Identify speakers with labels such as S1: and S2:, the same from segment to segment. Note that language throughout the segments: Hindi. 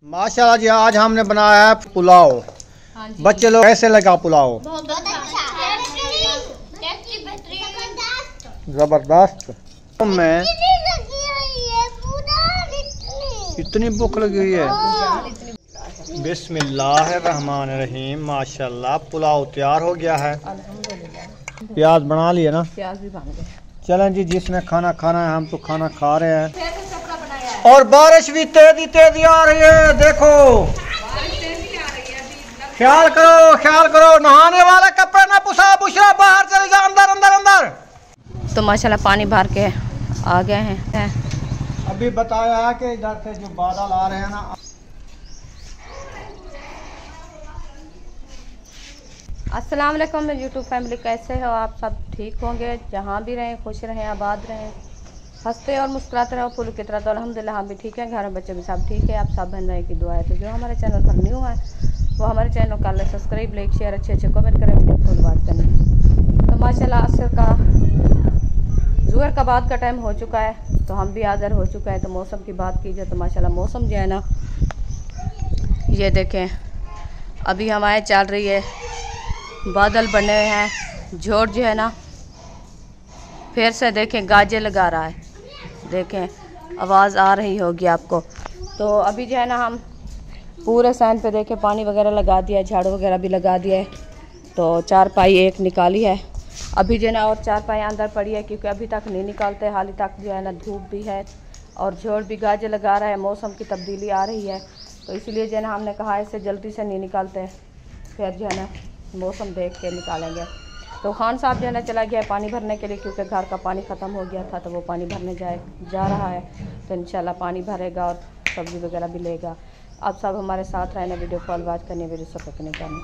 S1: माशाल्लाह जी, आज हमने बनाया है पुलाव। बच्चे लोग कैसे लगा पुलाव? जबरदस्त। मैं इतनी भूख लगी हुई है। बिस्मिल्लाहिर्रहमानिर्रहीम। माशाल्लाह पुलाव तैयार हो गया है। प्याज बना लिए ना?
S2: प्याज भी बन गए।
S1: चलें जी, जिसने खाना खाना है, हम तो खाना खा रहे हैं। और बारिश भी तेजी तेजी आ रही है, देखो। ख्याल करो, नहाने वाले कपड़े ना पुसा। बुशरा बाहर चले जा, अंदर अंदर अंदर।
S2: तो माशाल्लाह पानी भर के आ गए हैं।
S1: अभी बताया है कि इधर से जो बादल आ रहे हैं ना।
S2: अस्सलाम वालेकुम यूट्यूब फैमिली, कैसे हो आप सब? ठीक होंगे, जहाँ भी रहें खुश रहें, आबाद रहें, हंसते और मुस्कुराते रहो फूल की तरह। तो अल्हम्दुलिल्लाह हम भी ठीक हैं, घर में बच्चे भी सब ठीक है। आप सब बहन भाई की दुआ है। तो जो हमारे चैनल पर न्यू है वो हमारे चैनल को कर ले सब्सक्राइब, लाइक शेयर, अच्छे कमेंट करें, वीडियो फुल बात करें। तो माशाल्लाह असर का ज़ुहर का बाद का टाइम हो चुका है, तो हम भी हाज़िर हो चुका है। तो मौसम की बात की जाए तो माशाल्लाह मौसम जो है ना, ये देखें अभी हवाएं चल रही है, बादल बने हुए हैं, झोड़ जो है ना फिर से देखें गाजे लगा रहा है। देखें आवाज़ आ रही होगी आपको। तो अभी जो है ना हम पूरे सैन पे देखें पानी वगैरह लगा दिया है, झाड़ू वगैरह भी लगा दिया है। तो चारपाई एक निकाली है, अभी जो है ना और चारपाई अंदर पड़ी है, क्योंकि अभी तक नहीं निकालते। हाल तक जो है ना धूप भी है और झोड़ भी गाजे लगा रहा है, मौसम की तब्दीली आ रही है। तो इसलिए जो है ना हमने कहा इसे जल्दी से नहीं निकालते, फिर जो है ना मौसम देख के निकालेंगे। तो खान साहब जो है ना चला गया है पानी भरने के लिए, क्योंकि घर का पानी ख़त्म हो गया था। तो वो पानी भरने जा रहा है। तो इंशाल्लाह पानी भरेगा और सब्ज़ी वगैरह भी लेगा। आप सब हमारे साथ रहना, वीडियो कॉल बात करनी, वीडियो सपोर्ट नहीं करनी।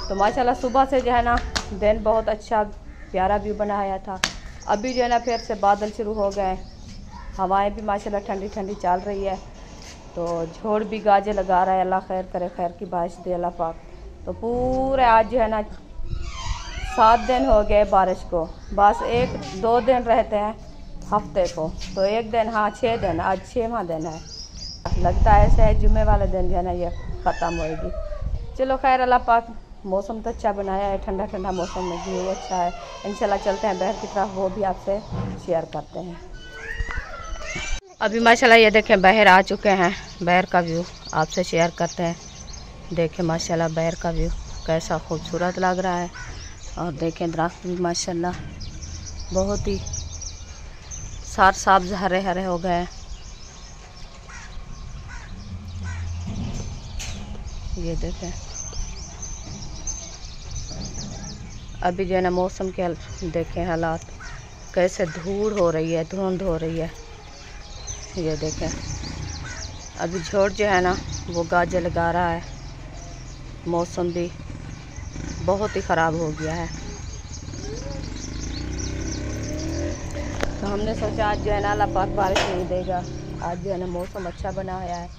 S2: तो माशाल्लाह सुबह से जो है ना दिन बहुत अच्छा प्यारा व्यू बनाया था। अभी जो है ना फिर से बादल शुरू हो गए, हवाएँ भी माशाल्लाह ठंडी ठंडी चल रही है। तो झोड़ भी गाजे लगा रहा है। अल्लाह खैर करे, खैर की बारिश दे अल्लाह पाक। तो पूरे आज जो है ना 7 दिन हो गए बारिश को, बस 1-2 दिन रहते हैं हफ्ते को। तो एक दिन, हाँ 6 दिन, आज 6वां दिन है। लगता है ऐसे जुम्मे वाले दिन जो है ना ये ख़त्म होएगी। चलो खैर, अल्लाह पाक मौसम तो अच्छा बनाया है, ठंडा ठंडा मौसम में व्यू अच्छा है। इंशाल्लाह चलते हैं बहर की तरफ, वो भी आपसे शेयर करते हैं। अभी माशाल्लाह ये देखें बहर आ चुके हैं, बहर का व्यू आपसे शेयर करते हैं। देखें माशाल्लाह बहर का व्यू कैसा खूबसूरत लग रहा है। और देखें दरख्त भी माशाल्लाह बहुत ही सार साब्ज हरे हरे हो गए। ये देखें अभी जो है ना मौसम के देखें हालात कैसे, धूड़ हो रही है, धुंध हो रही है। ये देखें अभी झोड़ जो है ना वो गाजे लगा रहा है, मौसम भी बहुत ही ख़राब हो गया है। तो हमने सोचा आज जो है ना अल्लाह पाक बारिश नहीं देगा। आज जो है ना मौसम अच्छा बनाया है,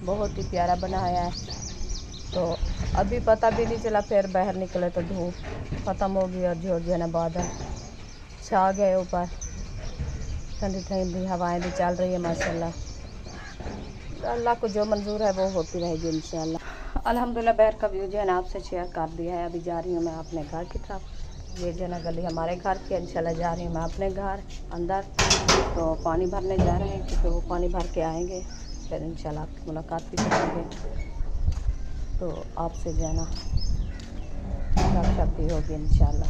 S2: बहुत ही प्यारा बनाया है। तो अभी पता भी नहीं चला, फिर बाहर निकले तो धूप ख़त्म हो गई और झोड़ जो है ना बादल छा गए ऊपर। ठंडी ठंडी हवाएं भी चल रही है माशाल्लाह। तो अल्लाह को जो मंजूर है वो होती रहेगी इंशाल्लाह। अल्हम्दुलिल्लाह बहर का व्यू जो है ना आपसे शेयर कर दिया है। अभी जा रही हूँ मैं अपने घर की तरफ। ये जो है ना गली हमारे घर की, इंशाल्लाह जा रही हूँ मैं अपने घर अंदर। तो पानी भरने जा रहे हैं, क्योंकि वो पानी भर के आएंगे, फिर इंशाल्लाह आपकी मुलाकात भी करेंगे। तो आपसे जो है ना गपशप भी होगी इंशाल्लाह।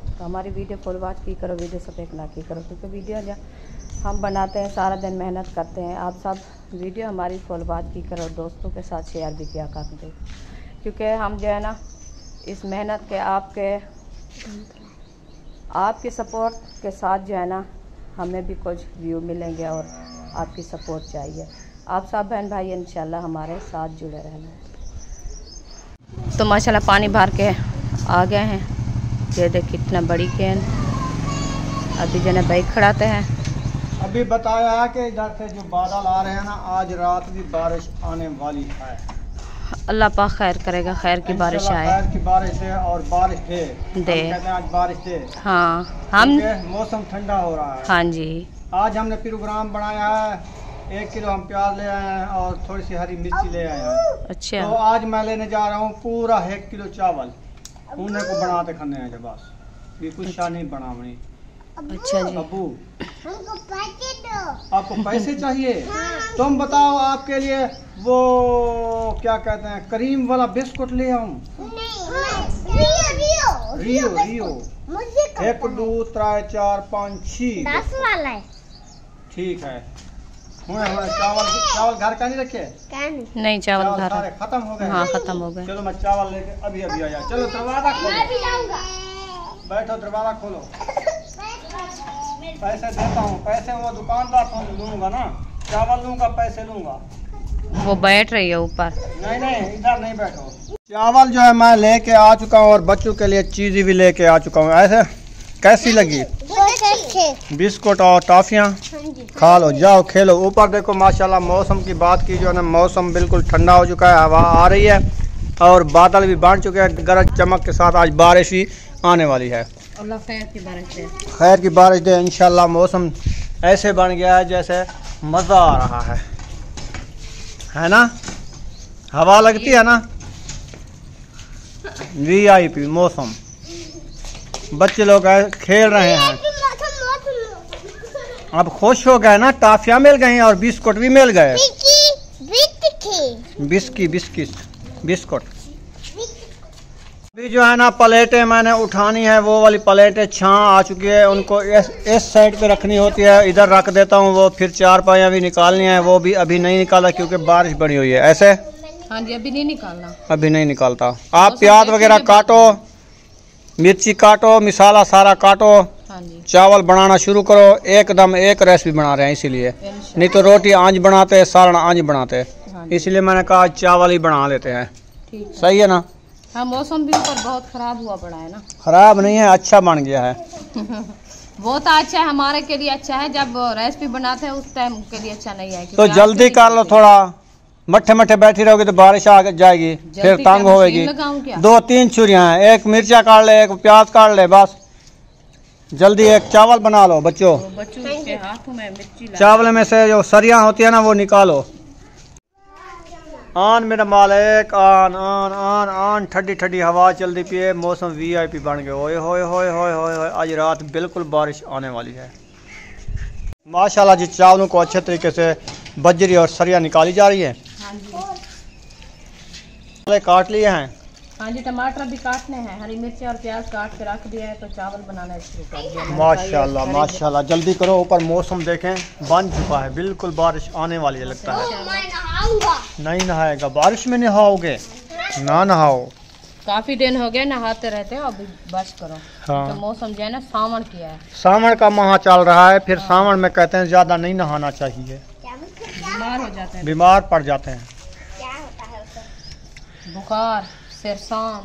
S2: तो हमारी वीडियो फुल वॉच की करो, वीडियो सपेक ना की करो, क्योंकि वीडियो जो हम बनाते हैं सारा दिन मेहनत करते हैं। आप सब वीडियो हमारी फुल बात की करो, दोस्तों के साथ शेयर भी किया करते, क्योंकि हम जो है ना इस मेहनत के आपके सपोर्ट के साथ जो है ना हमें भी कुछ व्यू मिलेंगे और आपकी सपोर्ट चाहिए। आप सब बहन भाई इंशाल्लाह हमारे साथ जुड़े रहना है। तो माशाल्लाह पानी भर के आ गए हैं। ये देख कितना बड़ी कैन। अभी जो है ना बाइक खड़ाते हैं।
S1: अभी बताया है कि इधर से जो बादल आ रहे हैं ना, आज रात भी बारिश आने वाली है।
S2: अल्लाह पाक खैर करेगा, खैर की बारिश आए,
S1: खैर की बारिश है और बारिश दे। कहते हैं आज बारिश दे।
S2: हाँ हम
S1: मौसम ठंडा हो रहा है।
S2: हाँ जी,
S1: आज हमने प्रोग्राम बनाया है 1 किलो हम प्याज ले आए हैं और थोड़ी सी हरी मिर्ची ले आए हैं।
S2: अच्छा।
S1: तो आज मैं लेने जा रहा हूँ पूरा 1 किलो चावल। उन्हें को बनाते खाने हैं बस, ये कुछ शाह नहीं बनावनी।
S2: अच्छा जी।
S1: अबू
S3: हमको पैसे दो।
S1: आपको पैसे चाहिए? तुम बताओ, आपके लिए वो क्या कहते हैं क्रीम वाला बिस्कुट ले आऊं? रियो रियो
S3: मुझे
S1: 1 2 3 4 5 6
S3: 10 वाला है।
S1: ठीक है। हुए चावल घर का नहीं रखे?
S2: नहीं, चावल घर
S1: सारे खत्म हो गए।
S2: हाँ, खत्म हो गए।
S1: चलो मैं चावल लेके अभी आया। चलो दरवाजा
S3: मैं भी
S1: खोलो,
S3: जाऊंगा।
S1: बैठो दरवाजा खोलो। पैसे देता हूँ, पैसे वो दुकानदार से लूंगा ना, चावल लूंगा, पैसे लूंगा।
S2: वो बैठ रही है ऊपर।
S1: नहीं इधर नहीं बैठो। चावल जो है मैं लेके आ चुका हूँ और बच्चों के लिए चीज़ भी लेके आ चुका हूँ। ऐसे कैसी लगी? बिस्कुट और टॉफियाँ खा लो, जाओ खेलो। ऊपर देखो माशाल्लाह, मौसम की बात की जो है ना, मौसम बिल्कुल ठंडा हो चुका है, हवा आ रही है और बादल भी बांट चुके हैं। गरज चमक के साथ आज बारिश भी आने वाली है।
S2: अल्लाह खैर की बारिश दे।
S1: खैर की बारिश दे इंशाल्लाह। मौसम ऐसे बन गया है जैसे मज़ा आ रहा है ना? हवा लगती है ना, VIP मौसम। बच्चे लोग खेल रहे हैं, अब खुश हो गए ना, टाफियाँ मिल गई और बिस्कुट भी मिल गए। बिस्कुट अभी जो है ना, प्लेटें मैंने उठानी है, वो वाली प्लेटें छाँ आ चुकी है, उनको इस साइड पे रखनी होती है। इधर रख देता हूँ। वो फिर 4 पाइयाँ भी निकालनी है, वो भी अभी नहीं निकाला क्योंकि बारिश बड़ी हुई है। ऐसे
S2: हाँ जी, अभी नहीं निकालना,
S1: अभी नहीं निकालता। आप प्याज वगैरह काटो, मिर्ची काटो, मिसाला सारा काटो,
S2: हाँ जी।
S1: चावल बनाना शुरू करो। एकदम एक रेसिपी बना रहे हैं, इसीलिए। नहीं तो रोटी आंच बनाते, सालन आंच बनाते, इसलिए मैंने कहा चावल ही बना लेते हैं। सही है ना?
S2: हाँ, मौसम भी ऊपर बहुत खराब हुआ पड़ा है ना।
S1: खराब नहीं है, अच्छा बन गया है।
S2: बहुत अच्छा है, हमारे के लिए अच्छा है। जब रेसिपी बनाते हैं उस टाइम के लिए अच्छा नहीं है।
S1: तो जल्दी कर लो, थोड़ा मट्ठे मट्ठे बैठी रहोगी तो बारिश आ जाएगी, फिर तंग होएगी। 2-3 छुरियां हैं, एक मिर्चा काट ले, एक प्याज काट ले, बस जल्दी एक चावल बना लो। बच्चों
S2: के हाथों में मिर्ची
S1: चावल में से जो सरियां होती है ना, वो निकालो। आन मेरा मालिक, आन आन आन आन। ठंडी ठंडी हवा चलती पिए, मौसम VIP बन गए। ओए होए होए होए होए होए, आज रात बिल्कुल बारिश आने वाली है। माशाल्लाह जी, चावलों को अच्छे तरीके से बजरी और सरिया निकाली जा रही है।
S2: हाँ जी,
S1: काट लिए हैं।
S2: हाँ जी, टमाटर भी काटने हैं, हरी मिर्ची और प्याज काट के रख दिया है, तो चावल बनाना शुरू कर दिया।
S1: माशाल्लाह माशाल्लाह, जल्दी करो। ऊपर मौसम देखें बन चुका है, बिल्कुल बारिश आने वाली है लगता है। नहीं नहाएगा? बारिश में नहाओगे? ना नहाओ,
S2: काफी दिन हो गए नहाते रहते हो, अभी बस करो।
S1: हाँ।
S2: तो मौसम जो है ना, सावन किया है,
S1: सावन का माह चल रहा है, फिर सावन में कहते हैं ज्यादा नहीं नहाना चाहिए,
S2: बीमार हो जाते हैं,
S1: बीमार पड़ जाते हैं।
S2: बुखार, सिरसाम,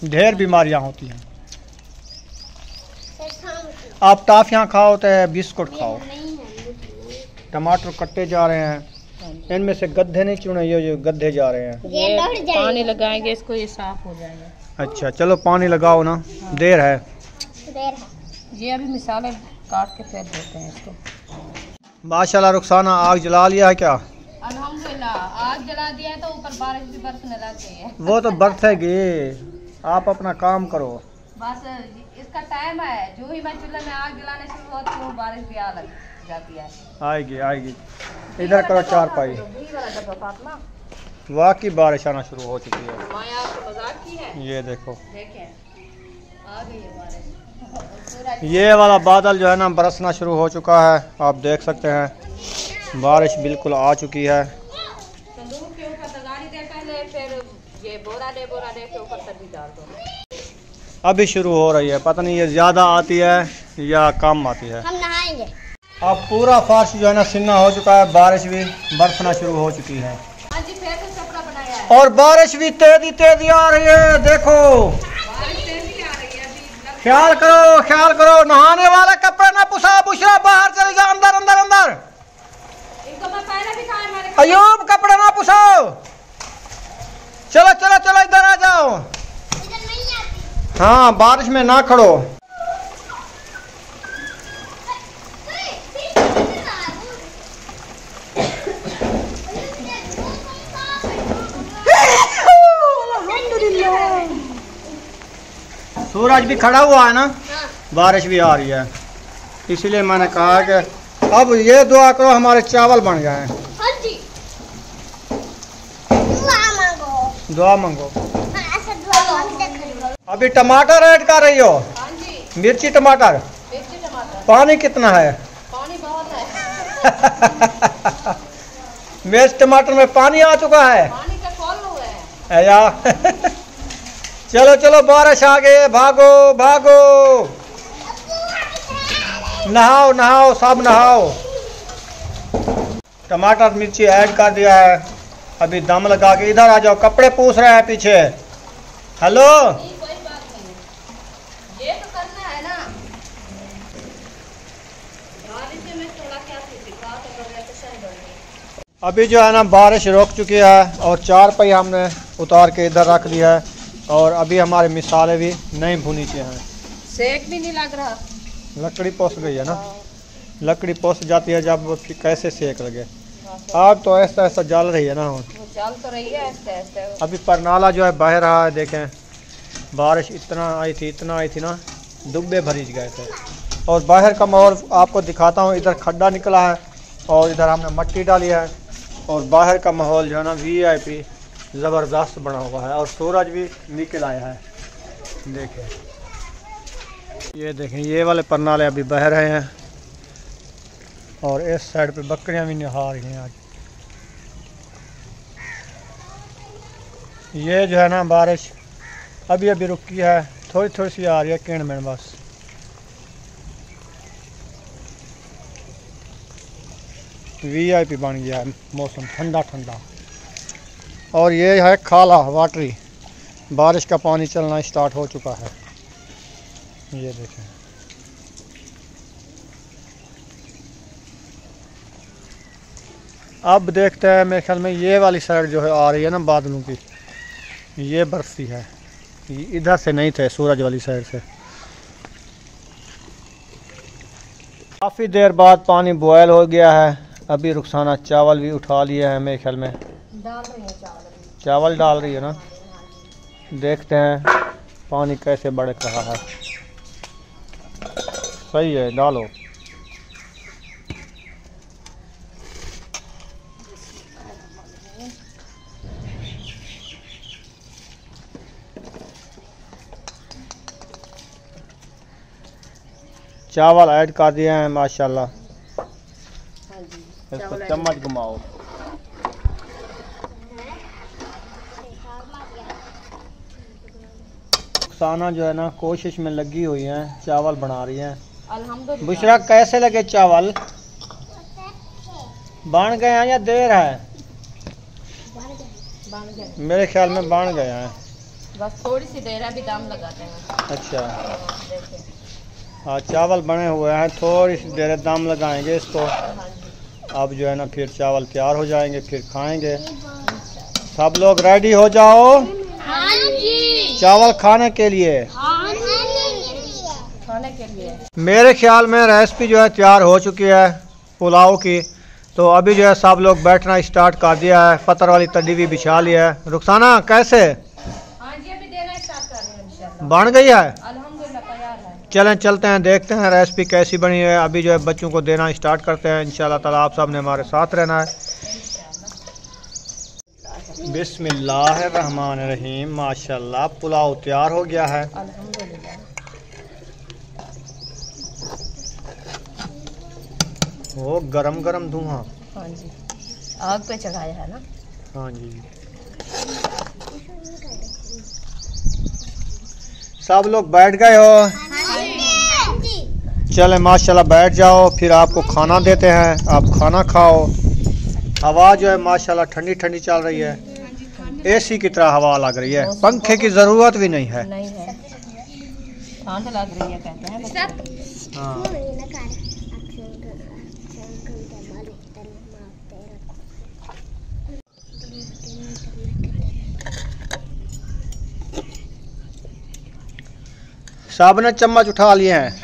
S1: ढेर बीमारियां होती हैं। आप टाफियाँ खाओ तो बिस्कुट खाओ। टमाटर कट्टे जा रहे हैं, इनमें से गड्ढे नहीं चुने, ये जो गड्ढे जा रहे हैं।
S2: ये पानी लगाएंगे इसको, ये साफ हो जाएगा।
S1: अच्छा चलो पानी लगाओ ना। हाँ। देर है।
S2: ये अभी मिसाले काट के फेर देते हैं इसको।
S1: माशाल्लाह रुखसाना आग जला लिया है क्या?
S2: अल्हम्दुलिल्लाह, आग जला दिया है, तो ऊपर बारिश भी बरसने लग गई है।
S1: वो तो बरसेगी, आप अपना काम करो।
S2: बस इसका टाइम है, जो ही मैं चूल्हे में आग जलाने शुरू होती हूँ, बारिश भी आ लग जाती है। आएगी
S1: आएगी। इधर करो चारपाई। वाकई बारिश आना शुरू हो चुकी है।
S2: मजाक की है।
S1: ये देखो,
S2: देखें आ गई है बारिश।
S1: ये वाला बादल जो है ना बरसना शुरू हो चुका है, आप देख सकते हैं बारिश बिल्कुल आ चुकी है।
S2: तंदूर के ऊपर तगारी दे पहले, फिर ये बोरा दे के ऊपर सब्जी डाल दो।
S1: अभी शुरू हो रही है, पता नहीं ये ज़्यादा आती है या कम आती है।
S3: हम नहाएंगे।
S1: अब पूरा फर्श जो है ना सिन्ना हो चुका है, बारिश भी बरसना शुरू हो चुकी है।
S2: हाँ जी, फिर से चपड़ा बनाया है।
S1: और बारिश भी तेजी आ रही है, देखो
S2: बारिश तेजी आ रही है।
S1: ख्याल करो, नहाने वाला कपड़ा ना पुसा, बुशरा बाहर चले जाओ, अंदर अंदर अंदर।
S2: इनको मैं पहले भी कहा, मैंने
S1: अयूब कपड़ा ना पुसाओ, चलो चलो चलो इधर आ जाओ।
S3: इधर नहीं आती।
S1: हाँ बारिश में ना खड़ो। सूरज भी खड़ा हुआ है ना, बारिश भी आ रही है, इसलिए मैंने कहा कि अब ये दुआ करो हमारे चावल बन जाएं। दुआ मांगो। अभी टमाटर ऐड कर रही हो? मिर्ची टमाटर। पानी कितना है?
S2: पानी बहुत है।
S1: मिर्च टमाटर में पानी आ चुका है।
S2: पानी का खोल हुआ है
S1: यार चलो चलो बारिश आ गई, भागो भागो, नहाओ नहाओ सब नहाओ। टमाटर मिर्ची ऐड कर दिया है, अभी दम लगा के इधर आ जाओ, कपड़े पूछ रहे हैं पीछे। हेलो
S2: कोई बात नहीं, ये तो करना है ना। में थोड़ा क्या सिखा तो सही बनेगी।
S1: अभी जो है ना बारिश रुक चुकी है और 4 पहिया हमने उतार के इधर रख दिया है और अभी हमारे मिसाले भी नहीं भुनी के हैं।
S2: सेक भी नहीं लग रहा,
S1: लकड़ी पोस गई है ना, लकड़ी पोस जाती है जब फिर कैसे सेक लगे। आग तो ऐसा ऐसा जल रही है ना,
S2: वो जल तो रही है ऐसे ऐसे।
S1: अभी परनाला जो है बह रहा है, देखें बारिश इतना आई थी ना, दुब्बे भरीज गए थे। और बाहर का माहौल आपको दिखाता हूँ, इधर खड्डा निकला है और इधर हमने मट्टी डाली है और बाहर का माहौल जो है ना VIP ज़बरदस्त बना हुआ है और सूरज भी निकल आया है। देखें ये देखें, ये वाले परनाले अभी बह रहे हैं और इस साइड पे बकरियां भी नहा रही हैं आज। ये जो है ना बारिश अभी अभी रुकी है, थोड़ी थोड़ी सी आ रही है किण में बस। VIP बन गया है मौसम, ठंडा ठंडा। और ये है खाला वाटरी, बारिश का पानी चलना स्टार्ट हो चुका है। ये देखें अब देखते हैं, मेरे ख्याल में ये वाली साइड जो है आ रही है ना बादलों की, ये बरसी है, इधर से नहीं थे, सूरज वाली साइड से। काफ़ी देर बाद पानी बॉयल हो गया है, अभी रुखसाना चावल भी उठा लिए हैं, मेरे ख्याल में
S2: डाल रही है
S1: चावल डाल रही है ना। देखते हैं पानी कैसे बढ़ रहा है। सही है, डालो। चावल ऐड कर दिए हैं माशाल्लाह। इसको चम्मच घुमाओ। रुखसाना जो है ना कोशिश में लगी हुई है, चावल बना रही हैं।
S2: अल्हम्दुलिल्लाह।
S1: बुशरा कैसे लगे चावल? बन गए हैं या देर है?
S2: बन गए,
S1: मेरे ख्याल में बन गए हैं।
S2: बस थोड़ी सी देर है, अभी दम लगाते हैं।
S1: अच्छा
S2: देखिए
S1: हाँ, चावल बने हुए हैं, थोड़ी सी देर दम लगाएंगे इसको। अब जो है ना फिर चावल तैयार हो जाएंगे, फिर खाएंगे। सब लोग रेडी हो जाओ चावल खाने के लिए।
S2: खाने के लिए
S1: मेरे ख्याल में रेसिपी जो है तैयार हो चुकी है पुलाव की, तो अभी जो है सब लोग बैठना स्टार्ट कर दिया है, पत्थर वाली तड्डी भी बिछा लिया है। रुखसाना कैसे?
S2: हाँ जी, अभी देना स्टार्ट कर रहे हैं इंशाल्लाह।
S1: बन गई है?
S2: अल्हम्दुलिल्लाह तैयार है।
S1: चलें चलते हैं, देखते हैं रेसिपी कैसी बनी है। अभी जो है बच्चों को देना स्टार्ट करते हैं इंशाल्लाह ताला। आप सब ने हमारे साथ रहना है। बिस्मिल्लाहिर्रहमानिर्रहीम। माशाल्लाह पुलाव तैयार हो गया है।
S2: अल्हम्दुलिल्लाह।
S1: वो गरम गरम धुआं।
S2: हाँ जी, आग पे चढ़ाया है ना।
S1: हाँ जी, सब लोग बैठ गए हो? चले माशाल्लाह बैठ जाओ, फिर आपको खाना देते हैं, आप खाना खाओ। हवा जो है माशाल्लाह ठंडी ठंडी चल रही है, AC की तरह हवा लग रही है, पंखे की ज़रूरत भी नहीं है।
S2: नहीं है, ठंड लग रही है कहते हैं।
S1: हाँ सब ने चम्मच उठा लिए हैं।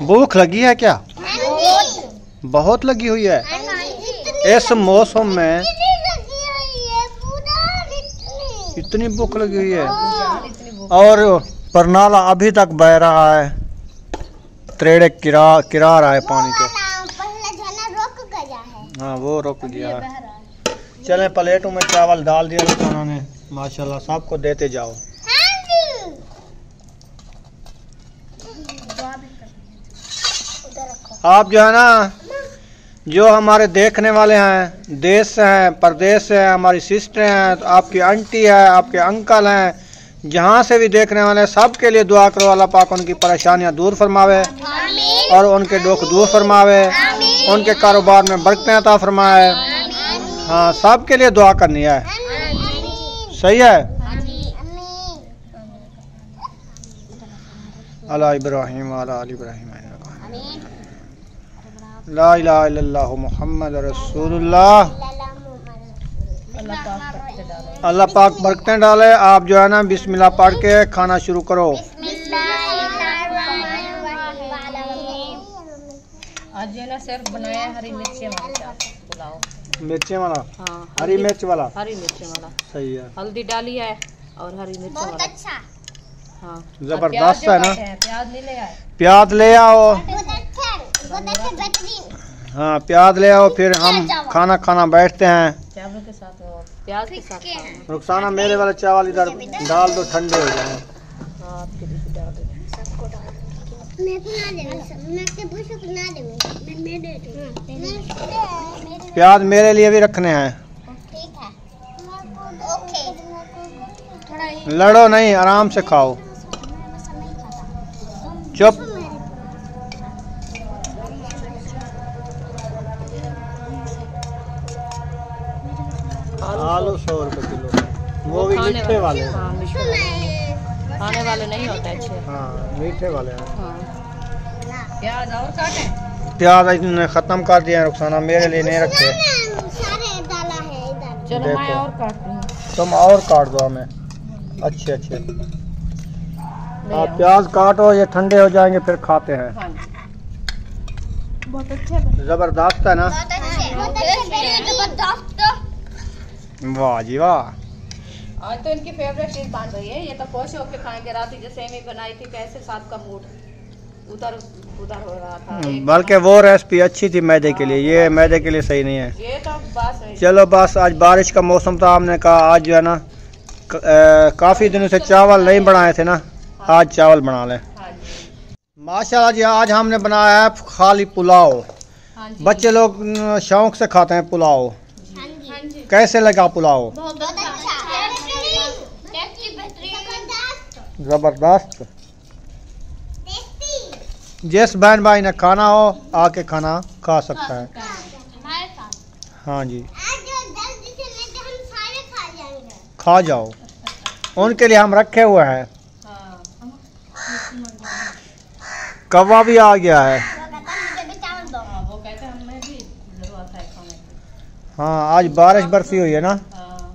S1: भूख लगी है क्या? बहुत लगी हुई है। इस मौसम में इतनी भूख लगी हुई है। और परनाला अभी तक बह रहा है, त्रेड़े किरा रहा है पानी के।
S3: पहले जाना रुक गया है।
S1: हाँ वो रुक गया है। चले प्लेटों में चावल डाल दिया रुखसाना ने, माशाल्लाह सबको देते जाओ। आप जो है ना, जो हमारे देखने वाले हैं, देश से हैं, प्रदेश से हैं, हमारी सिस्टर हैं, तो आपकी आंटी है, आपके अंकल हैं, जहाँ से भी देखने वाले हैं, सबके लिए दुआ करो अल्लाह पाक उनकी परेशानियाँ दूर फरमावे और उनके दुख दूर फरमावे, उनके कारोबार में बरकतें अता फरमाए। हाँ सबके लिए दुआ करनी है, सही है। अला इब्राहिम अला आल इब्राहिम ला इलाहा इल्लल्लाह मुहम्मद रसूलुल्लाह। अल्लाह पाक बरकतें डाले। आप जो है ना बिस्मिल्लाह पढ़ के खाना शुरू करो।
S2: आज जो ना सिर्फ बनाया हरी मिर्ची वाला पुलाव,
S1: मिर्ची वाला।
S2: हाँ
S1: हरी मिर्च वाला,
S2: हरी मिर्ची वाला
S1: सही है।
S2: हल्दी डाली है और हरी मिर्च वाला।
S3: अच्छा।
S2: हाँ
S1: जबरदस्त है ना।
S2: प्याज नहीं ले आए,
S1: प्याज ले आओ। हाँ प्याज ले आओ, फिर हम खाना खाना बैठते हैं
S2: चावल के साथ और प्याज के साथ खाना।
S1: रुखसाना मेरे वाले चावल इधर डाल दो, ठंडे हो जाए।
S2: हाँ आपके लिए डाल दे।
S1: प्याज मेरे लिए भी रखने हैं।
S3: ठीक है, ओके।
S1: लड़ो नहीं, आराम से खाओ, चुप। आलू 100 रुपए किलो, वो भी मीठे वाले।
S2: हाँ मीठे वाले, खाने वाले नहीं होते अच्छे।
S1: हाँ मीठे वाले हैं।
S2: हाँ प्याज और काटे,
S1: प्याज इन्होंने खत्म कर दिया है रुखसाना, मेरे लिए नहीं रखे।
S3: सारे डाला है इधर।
S2: चलो मैं और काटती हूँ,
S1: तुम और काट दो हमें। अच्छे अच्छे आप प्याज काटो, ये ठंडे हो जाएंगे फिर खाते हैं।
S2: हाँ बहुत अच्छे,
S1: जबरदस्त है ना।
S3: बहुत अच्छे जबरदस्त।
S1: वाह जी वाह।
S2: आज तो इनकी फेवरेट चीज बन रही है, ये तो खुश होके खाएंगे। रात ही जैसे सेमी बनाई थी, कैसे सबका मूड उधर उधर हो रहा था।
S1: बल्कि वो रेसिपी अच्छी थी मैदे के लिए, ये मैदे के लिए सही नहीं है।
S2: ये तो बस है।
S1: चलो बस, आज बारिश का मौसम था, हमने कहा आज जो है ना काफ़ी दिनों से चावल नहीं बनाए थे ना, आज चावल बना लें।
S2: हाँ जी,
S1: माशाल्लाह जी, आज हमने बनाया है खाली पुलाव।
S2: हाँ जी,
S1: बच्चे लोग शौक से खाते हैं पुलाव।
S2: हाँ जी।
S1: कैसे लगा पुलाव?
S3: बहुत अच्छा, टेस्टी, बेहतरीन,
S1: ज़बरदस्त। जिस बहन भाई ने खाना हो आके खाना खा सकता है।
S3: हमारे साथ
S1: हाँ जी,
S3: आज जल्दी से नहीं तो हम सारे खा जाएंगे।
S1: खा जाओ, उनके लिए हम रखे हुए हैं।
S2: हाँ
S1: कौवा भी आ गया है।
S3: मुझे भी चावल दो।
S2: हाँ, वो कहते हैं हमें भी जरूरत है खाने की।
S1: हाँ आज बारिश बरसी हुई है ना,
S2: हाँ,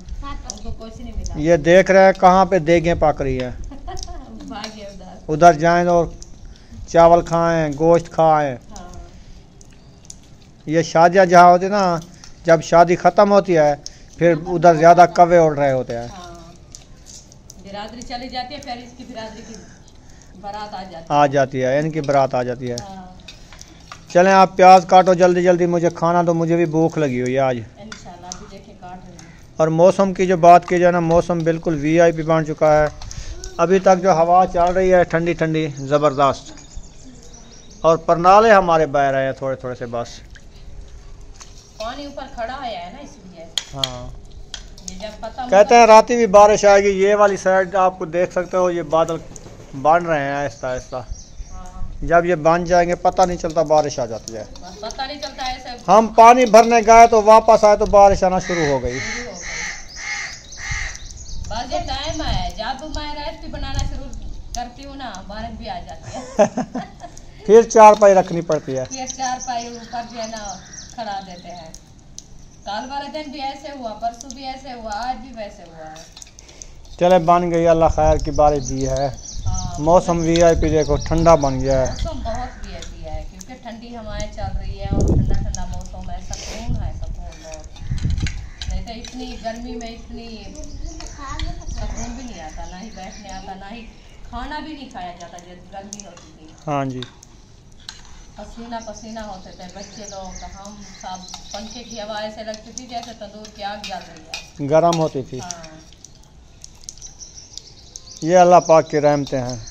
S2: उनको कुछ नहीं मिला।
S1: ये देख रहे हैं कहाँ पे देगें पक रही है।
S2: भाग्य उधर।
S1: उधर जाएं और चावल खाएं, गोश्त खाएं।
S2: हाँ,
S1: ये शादियाँ जहाँ होती ना, जब शादी ख़त्म होती है फिर उधर ज़्यादा कौवे उड़ रहे होते हैं।
S2: हाँ, बिरादरी चली जाती है, फिर इसकी बिरादरी की बारात
S1: आ जाती है, इनकी बारात आ जाती है।
S2: हाँ,
S1: चलें आप प्याज काटो जल्दी जल्दी, मुझे खाना दो, मुझे भी भूख लगी हुई है आज।
S2: इंशाल्लाह अभी देखिए काट रही हूँ।
S1: और मौसम की जो बात की जाए ना, मौसम बिल्कुल VIP बन चुका है। अभी तक जो हवा चल रही है ठंडी ठंडी ज़बरदस्त, और परनाले हमारे बह रहे हैं थोड़े थोड़े से बस।
S2: पानी ऊपर खड़ा आया है ना, इसलिए
S1: हाँ
S2: ये जब पता
S1: कहते हैं रात भी बारिश आएगी। ये वाली साइड आपको देख सकते हो, ये बादल बन रहे हैं आहिस्ता आहिस्ता।
S2: हाँ,
S1: जब ये बन जाएंगे पता नहीं चलता, बारिश आ जाती है।
S2: बस पता नहीं चलता ऐसे
S1: हम पानी भरने गए तो वापस आए तो बारिश आना शुरू हो गई।
S2: शुरू हो गई। बस ये टाइम है, जब मैं रेसिपी बनाना शुरू करती हूँ ना, बारिश भी आ जाती है।
S1: फिर चारपाई रखनी पड़ती है।
S2: फिर 4 पाई ऊपर जो है ना खड़ा देते हैं। कल वाले दिन भी ऐसे हुआ, परसों भी ऐसे हुआ, आज भी वैसे हुआ है।
S1: चले बन गई, अल्लाह खैर की बारिश दी है।
S2: हाँ,
S1: मौसम VIP देखो ठंडा बन गया है।
S2: मौसम बहुत VIP है, क्योंकि ठंडी हवाएं चल रही है और ठंडा ठंडा मौसम है, सुकून है, सुकून बहुत। नहीं तो इतनी गर्मी में इतनी सुकून भी नहीं आता, ना ही बैठने आता, ना ही खाना भी नहीं खाया जाता जब गर्मी होती थी।
S1: हाँ जी,
S2: पसीना पसीना होते थे बच्चे लोग, हम सब। पंखे की हवा ऐसे लगती थी जैसे तंदूर की आग जल रही है,
S1: गर्म होती थी।
S2: हाँ।
S1: ये अल्लाह पाक की रहमतें हैं।